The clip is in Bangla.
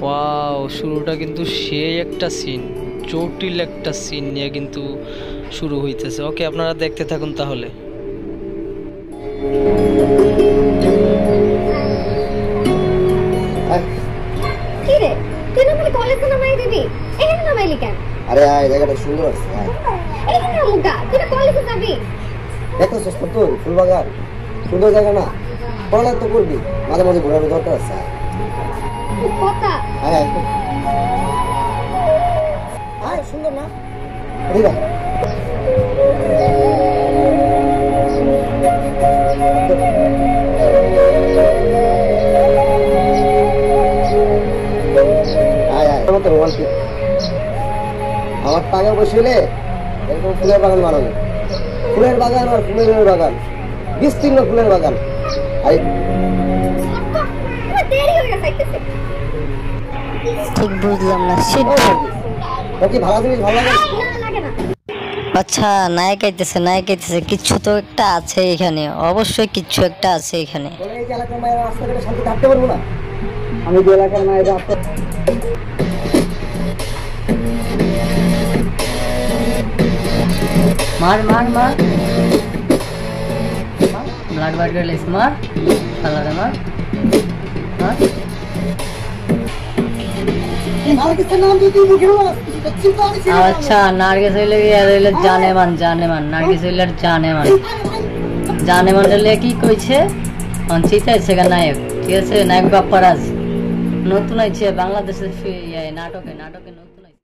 ওয়াও, শুরুটা কিন্তু সেই একটা সিন, জটিল একটা সিন নিয়ে কিন্তু শুরু হইতেছে। ওকে, আপনারা দেখতে থাকুন তাহলে। কি রে, তুই না বলে কলেজে নামাই দিবি, এখানে নামাইলি কেন? আরে এই জায়গাটা সুন্দর আছে। এখানে মুগা, তুই না কলেজে যাবি? দেখো সস্তা তোর ফুলবাগান সুন্দর জায়গা না, পড়া তো করবি, মাঝে মাঝে ঘোরানোর দরকার আছে। কথা হ্যাঁ হ্যাঁ, সুন্দর না? ঠিক আছে, আমার টাকা বসিলে এরকম ফুলের বাগান বানাবো। ফুলের বাগান আর ফুলের বাগান, বিস্তীর্ণ ফুলের বাগান। ঠিক বুঝলাম না, কি ভালো জিনিস ভালো লাগে? আচ্ছা, নায়ক আইতেছে, কিছু তো একটা আছে এখানে, অবশ্যই কিছু একটা আছে এখানে। এই এলাকার মায়ের রাস্তাঘাটে শান্তি থাকতে পারবো না? আমি যে এলাকার মায়ের রাস্তা মার মার মার ব্লাড বার করে লেস, মার শালারে মার মার। আচ্ছা, নার্গিস হইলে জানেমান, নার্গিস হইলে জানেমান কি কইছে অঞ্চিতা সেখানে নায়ক, ঠিক আছে, নায়ক বাপ্পারাজ নতুন আইছে বাংলাদেশের নাটকে